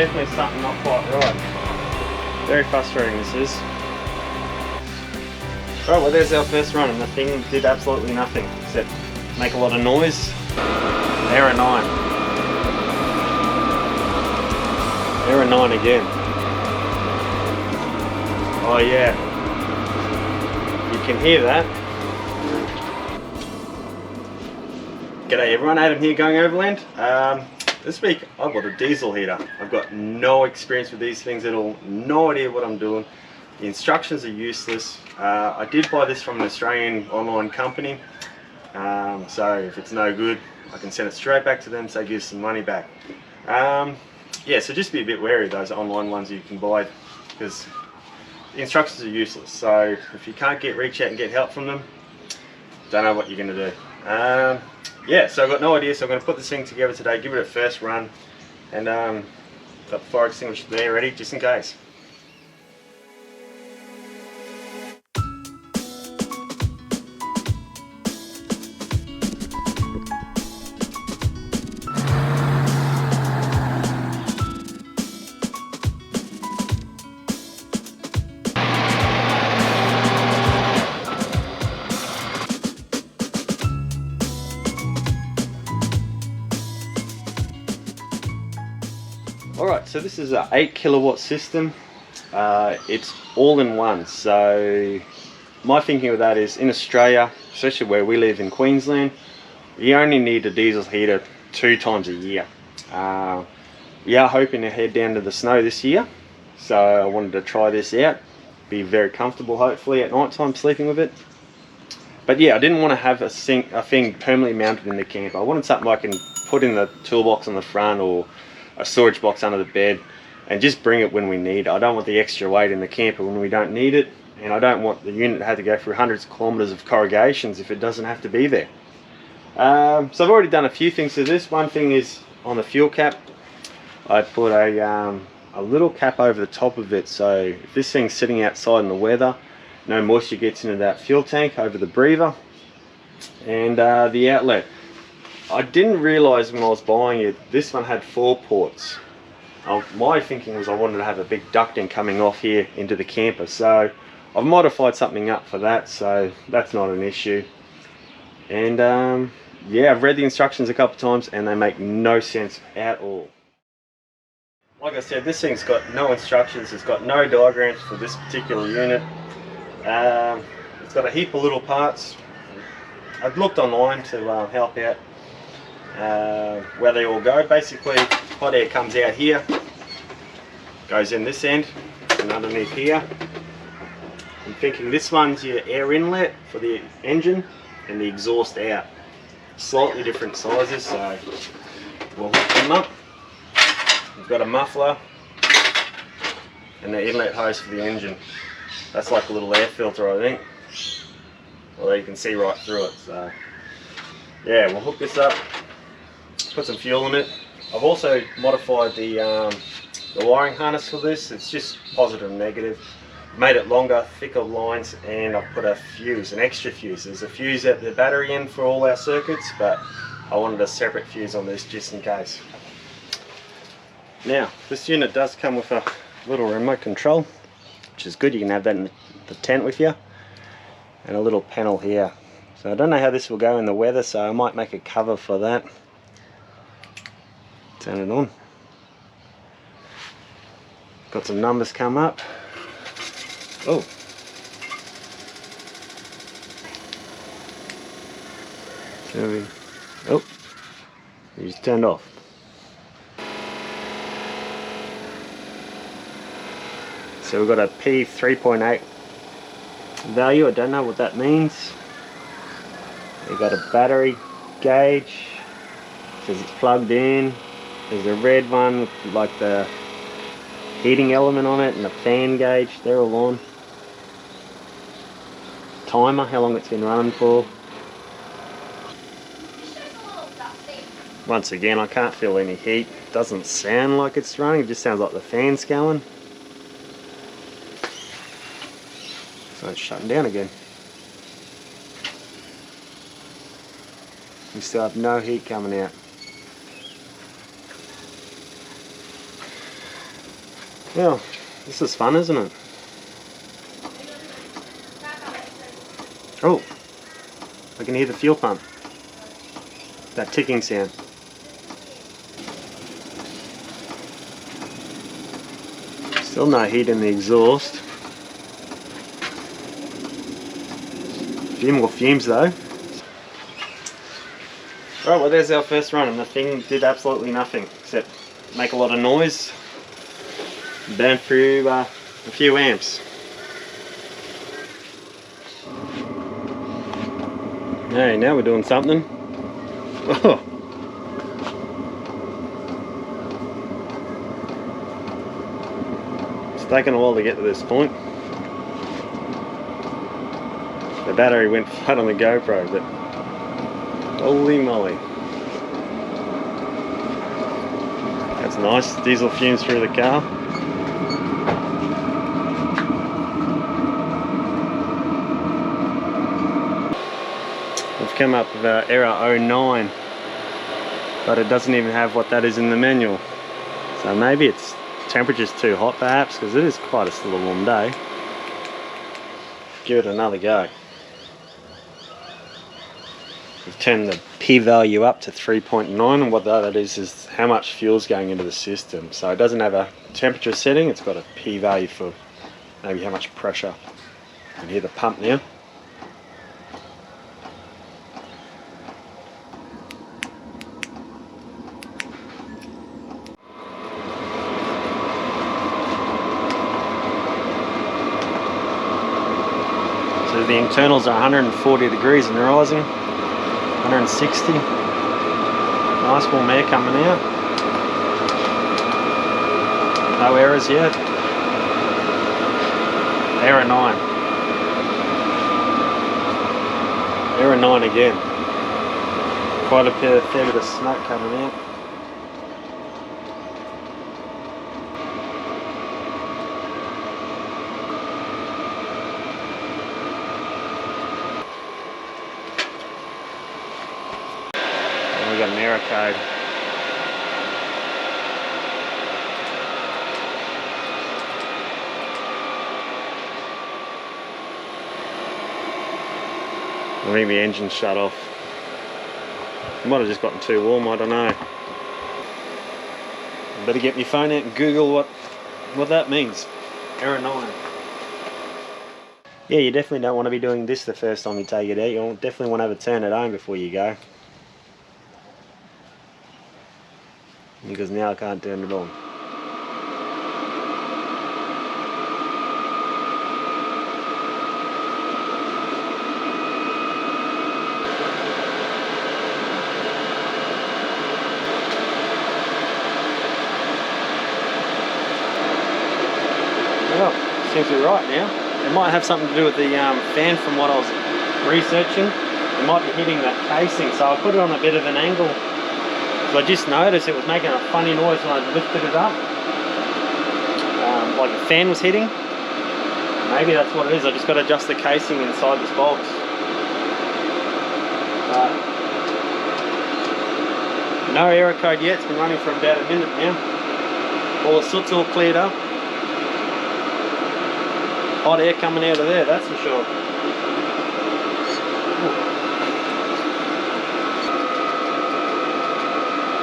definitely something not quite right. Very frustrating this is. Right, well there's our first run and the thing did absolutely nothing except make a lot of noise. Error 9. Error 9 again. Oh yeah. You can hear that. G'day everyone, Adam here going Overland. This week I've got a diesel heater. I've got no experience with these things at all, no idea what I'm doing. The instructions are useless. I did buy this from an Australian online company, so if it's no good I can send it straight back to them, so give some money back. Yeah, so just be a bit wary of those online ones you can buy because the instructions are useless. So if you can't reach out and get help from them, don't know what you're going to do. Yeah, so I've got no idea, so I'm going to put this thing together today, give it a first run, and got the fire extinguisher there ready just in case. Alright, so this is an 8 kilowatt system. It's all in one. So my thinking of that is in Australia, especially where we live in Queensland, you only need a diesel heater 2 times a year. We are hoping to head down to the snow this year, so I wanted to try this out. Be very comfortable hopefully at night time sleeping with it. But yeah, I didn't want to have a thing permanently mounted in the camper. I wanted something I can put in the toolbox on the front or a storage box under the bed and just bring it when we need it. I don't want the extra weight in the camper when we don't need it, and I don't want the unit to have to go through hundreds of kilometers of corrugations if it doesn't have to be there. So I've already done a few things to this. One thing is on the fuel cap, I put a little cap over the top of it, so if this thing's sitting outside in the weather, no moisture gets into that fuel tank over the breather. And the outlet, I didn't realise when I was buying it, this one had 4 ports. My thinking was I wanted to have a big ducting coming off here into the camper, so I've modified something up for that, so that's not an issue. And yeah, I've read the instructions a couple of times and they make no sense at all. Like I said, this thing's got no instructions, it's got no diagrams for this particular unit. It's got a heap of little parts. I've looked online to help out where they all go. Basically, hot air comes out here, goes in this end and underneath here. I'm thinking this one's your air inlet for the engine and the exhaust out. Slightly different sizes, so we'll hook them up. We've got a muffler and the inlet hose for the engine. That's like a little air filter, I think. Although you can see right through it. So yeah, we'll hook this up, put some fuel in it. I've also modified the wiring harness for this. It's just positive and negative. Made it longer, thicker lines, and I've put a fuse, an extra fuse. There's a fuse at the battery end for all our circuits, but I wanted a separate fuse on this just in case. Now, this unit does come with a little remote control, which is good. You can have that in the tent with you, and a little panel here. So I don't know how this will go in the weather, so I might make a cover for that. Turn it on. Got some numbers come up. Oh. Oh, he's turned off. So we've got a P3.8 value. I don't know what that means. We've got a battery gauge. It says it's plugged in. There's a red one with like the heating element on it and the fan gauge. They're all on. Timer, how long it's been running for. Once again, I can't feel any heat. It doesn't sound like it's running. It just sounds like the fan's going. So it's shutting down again. We still have no heat coming out. Well, this is fun, isn't it? Oh, I can hear the fuel pump. That ticking sound. Still no heat in the exhaust. A few more fumes though. Right, well there's our first run and the thing did absolutely nothing except make a lot of noise, burn through a few amps. Hey, now we're doing something. Oh. It's taken a while to get to this point. The battery went flat on the GoPro, but holy moly. That's nice, diesel fumes through the car. We've come up with error 09, but it doesn't even have what that is in the manual. So maybe its temperature's too hot perhaps, because it is quite still a warm day. Give it another go. We've turned the P value up to 3.9, and what that is how much fuel's going into the system. So it doesn't have a temperature setting, it's got a P value for maybe how much pressure. You can hear the pump now. So the internals are 140 degrees and rising, 160. Nice warm air coming out. No errors yet. Error 9. Error 9 again. Quite a fair bit of smoke coming out. We got an error code. I think the engine's shut off. It might have just gotten too warm, I don't know. Better get my phone out and Google what that means. Error 9. Yeah, you definitely don't want to be doing this the first time you take it out. You'll definitely want to have a turn at home before you go. Because now I can't turn it on. Well, seems to be right now. It might have something to do with the fan from what I was researching. It might be hitting that casing, so I put it on a bit of an angle. So I just noticed it was making a funny noise when I lifted it up. Like the fan was hitting. Maybe that's what it is. I just got to adjust the casing inside this box. No error code yet. It's been running for about a minute now. All the soot's all cleared up. Hot air coming out of there, that's for sure.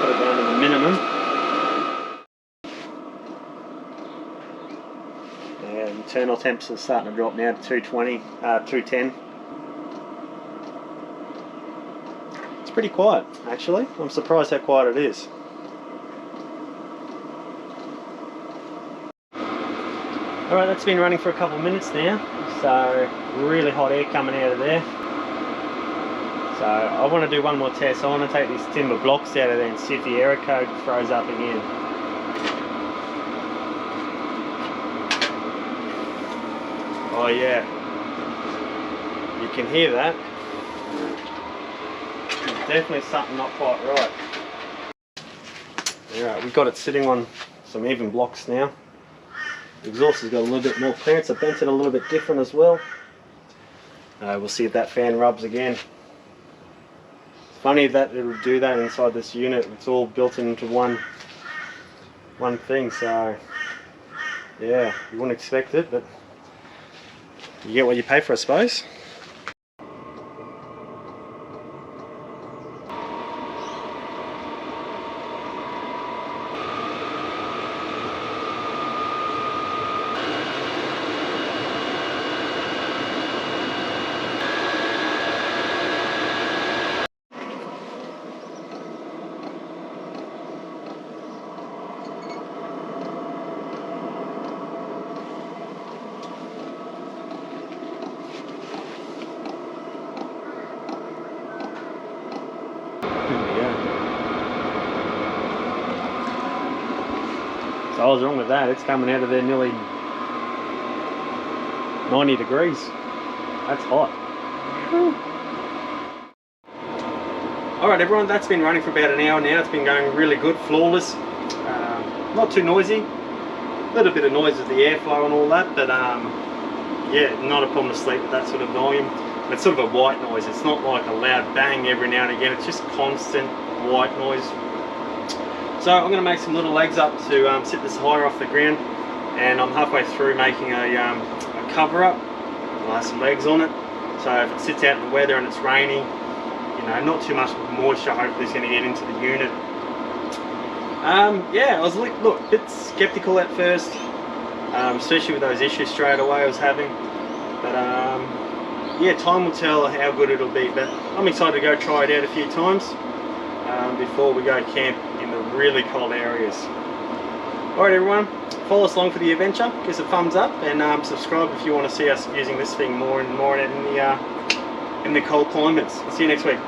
Put it down to the minimum. Yeah, internal temps are starting to drop now to 220, 210. It's pretty quiet, actually. I'm surprised how quiet it is. Alright, that's been running for a couple of minutes now, so really hot air coming out of there. So I want to do one more test. I want to take these timber blocks out of there and see if the error code throws up again. Oh yeah, you can hear that. There's definitely something not quite right. Alright, we've got it sitting on some even blocks now. The exhaust has got a little bit more clearance. I bent it a little bit different as well. We'll see if that fan rubs again. It's funny that it'll do that inside this unit. It's all built into one thing, so Yeah, you wouldn't expect it, but you get what you pay for, I suppose. So I was wrong with that. It's coming out of there nearly 90 degrees. That's hot. Alright everyone, that's been running for about an hour now. It's been going really good, flawless. Not too noisy. A little bit of noise with the airflow and all that, but yeah, not a problem to sleep with that sort of volume. It's sort of a white noise. It's not like a loud bang every now and again. It's just constant white noise. So I'm going to make some little legs up to sit this higher off the ground, and I'm halfway through making a cover up. I'll have some legs on it, so if it sits out in the weather and it's raining, you know, not too much moisture hopefully is going to get into the unit. Yeah, I was look a bit skeptical at first, especially with those issues straight away I was having, but yeah, time will tell how good it'll be, but I'm excited to go try it out a few times before we go camp in the really cold areas. Alright everyone, follow us along for the adventure, give us a thumbs up, and subscribe if you want to see us using this thing more and more in the cold climates. See you next week.